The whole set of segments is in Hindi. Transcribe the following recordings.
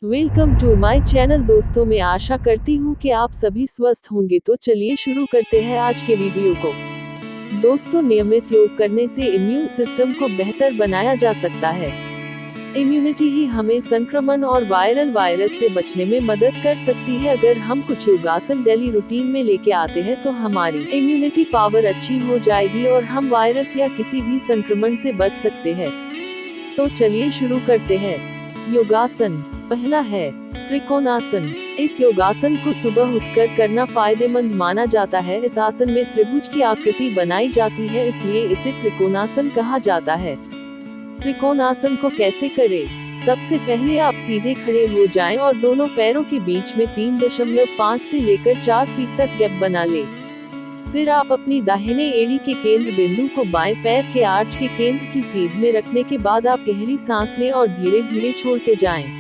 Welcome to my channel. दोस्तों, मैं आशा करती हूँ कि आप सभी स्वस्थ होंगे। तो चलिए शुरू करते हैं आज के वीडियो को। दोस्तों, नियमित योग करने से इम्यून सिस्टम को बेहतर बनाया जा सकता है। इम्यूनिटी ही हमें संक्रमण और वायरस से बचने में मदद कर सकती है। अगर हम कुछ योगासन डेली रूटीन में लेके आते हैं तो हमारी इम्यूनिटी पावर अच्छी हो जाएगी और हम वायरस या किसी भी संक्रमण से बच सकते हैं। तो चलिए शुरू करते हैं। योगासन। पहला है त्रिकोणासन। इस योगासन को सुबह उठकर करना फायदेमंद माना जाता है। इस आसन में त्रिभुज की आकृति बनाई जाती है, इसलिए इसे त्रिकोणासन कहा जाता है। त्रिकोणासन को कैसे करें? सबसे पहले आप सीधे खड़े हो जाएं और दोनों पैरों के बीच में 3.5 से लेकर 4 फीट तक गैप बना लें। फिर आप अपनी दाहिने एड़ी के केंद्र बिंदु को बाएं पैर के आर्च के केंद्र की सीध में रखने के बाद आप गहरी सांस लें और धीरे धीरे छोड़ते जाएं।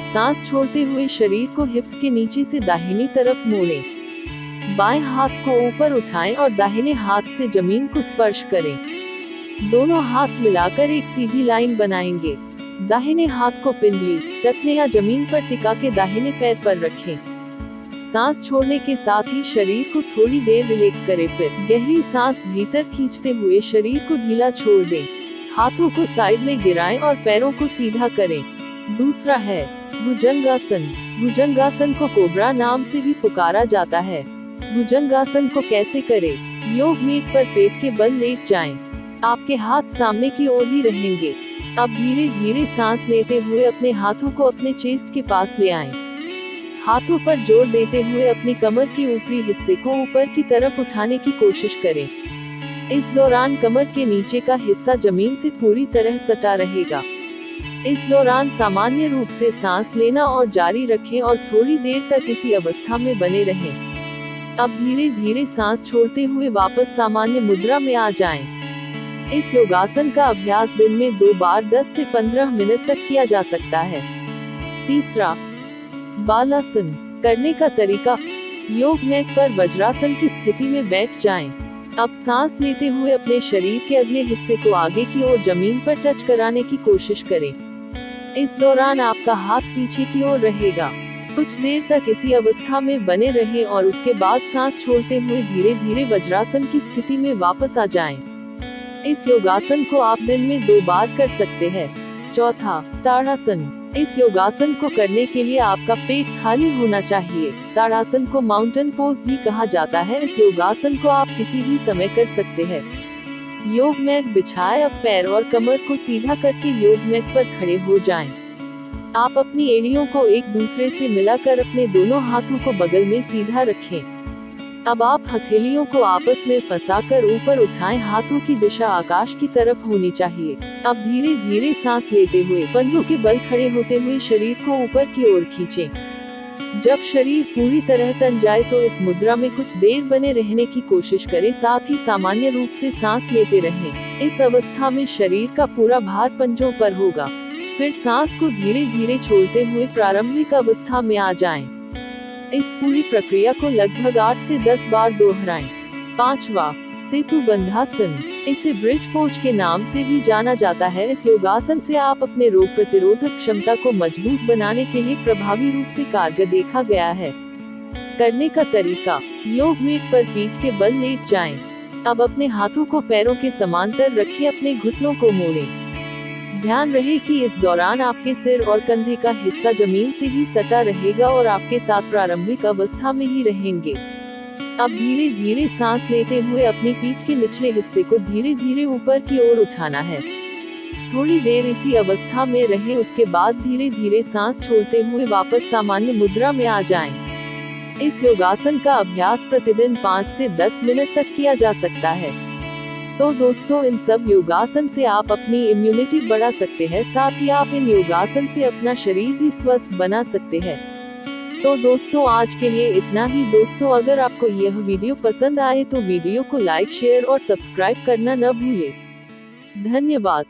सांस छोड़ते हुए शरीर को हिप्स के नीचे से दाहिनी तरफ मोड़ें। बाएं हाथ को ऊपर उठाएं और दाहिने हाथ से जमीन को स्पर्श करें। दोनों हाथ मिलाकर एक सीधी लाइन बनाएंगे। दाहिने हाथ को पिंडली, टखने या जमीन पर टिका के दाहिने पैर पर रखें। सांस छोड़ने के साथ ही शरीर को थोड़ी देर रिलैक्स करें। फिर गहरी सांस भीतर खींचते हुए शरीर को ढीला छोड़ दें। हाथों को साइड में गिराएं और पैरों को सीधा करें। दूसरा है भुजंगासन। भुजंगासन को कोबरा नाम से भी पुकारा जाता है। भुजंगासन को कैसे करें? योग मैट पर पेट के बल लेट जाएं। आपके हाथ सामने की ओर ही रहेंगे। अब धीरे धीरे सांस लेते हुए अपने हाथों को अपने चेस्ट के पास ले आएं। हाथों पर जोर देते हुए अपनी कमर के ऊपरी हिस्से को ऊपर की तरफ उठाने की कोशिश करें। इस दौरान कमर के नीचे का हिस्सा जमीन से पूरी तरह सटा रहेगा। इस दौरान सामान्य रूप से सांस लेना और जारी रखें और थोड़ी देर तक इसी अवस्था में बने रहें। अब धीरे धीरे सांस छोड़ते हुए वापस सामान्य मुद्रा में आ जाएं। इस योगासन का अभ्यास दिन में 2 बार 10 से 15 मिनट तक किया जा सकता है। तीसरा, बालासन। करने का तरीका। योग मैट पर वज्रासन की स्थिति में बैठ जाएं। अब सांस लेते हुए अपने शरीर के अगले हिस्से को आगे की ओर जमीन पर टच कराने की कोशिश करें। इस दौरान आपका हाथ पीछे की ओर रहेगा। कुछ देर तक इसी अवस्था में बने रहें और उसके बाद सांस छोड़ते हुए धीरे धीरे वज्रासन की स्थिति में वापस आ जाएं। इस योगासन को आप दिन में 2 बार कर सकते हैं। चौथा, ताड़ासन। इस योगासन को करने के लिए आपका पेट खाली होना चाहिए। ताड़ासन को माउंटेन पोज भी कहा जाता है। इस योगासन को आप किसी भी समय कर सकते हैं। योग मैट बिछाएं। अब पैर और कमर को सीधा करके योग मैट पर खड़े हो जाएं। आप अपनी एड़ियों को एक दूसरे से मिलाकर अपने दोनों हाथों को बगल में सीधा रखें। अब आप हथेलियों को आपस में फंसाकर ऊपर उठाएं। हाथों की दिशा आकाश की तरफ होनी चाहिए। अब धीरे धीरे सांस लेते हुए पंजों के बल खड़े होते हुए शरीर को ऊपर की ओर खींचें। जब शरीर पूरी तरह तन जाए तो इस मुद्रा में कुछ देर बने रहने की कोशिश करें। साथ ही सामान्य रूप से सांस लेते रहें। इस अवस्था में शरीर का पूरा भार पंजों पर होगा। फिर सांस को धीरे धीरे छोड़ते हुए प्रारंभिक अवस्था में आ जाएं। इस पूरी प्रक्रिया को लगभग 8 से 10 बार दोहराएं। पांचवा, सेतु बंधासन। इसे ब्रिज पोज के नाम से भी जाना जाता है। इस योगासन से आप अपने रोग प्रतिरोधक क्षमता को मजबूत बनाने के लिए प्रभावी रूप से कारगर देखा गया है। करने का तरीका। योग मैट पर पीठ के बल लेट जाएं। अब अपने हाथों को पैरों के समांतर रखें। अपने घुटनों को मोड़ें। ध्यान रहे कि इस दौरान आपके सिर और कंधे का हिस्सा जमीन से ही सटा रहेगा और आपके साथ प्रारंभिक अवस्था में ही रहेंगे। अब धीरे धीरे सांस लेते हुए अपनी पीठ के निचले हिस्से को धीरे धीरे ऊपर की ओर उठाना है। थोड़ी देर इसी अवस्था में रहें। उसके बाद धीरे धीरे सांस छोड़ते हुए वापस सामान्य मुद्रा में आ जाएं। इस योगासन का अभ्यास प्रतिदिन 5 से 10 मिनट तक किया जा सकता है। तो दोस्तों, इन सब योगासन से आप अपनी इम्यूनिटी बढ़ा सकते हैं। साथ ही आप इन योगासन से अपना शरीर भी स्वस्थ बना सकते हैं। तो दोस्तों, आज के लिए इतना ही। दोस्तों, अगर आपको यह वीडियो पसंद आए तो वीडियो को लाइक, शेयर और सब्सक्राइब करना न भूलें। धन्यवाद।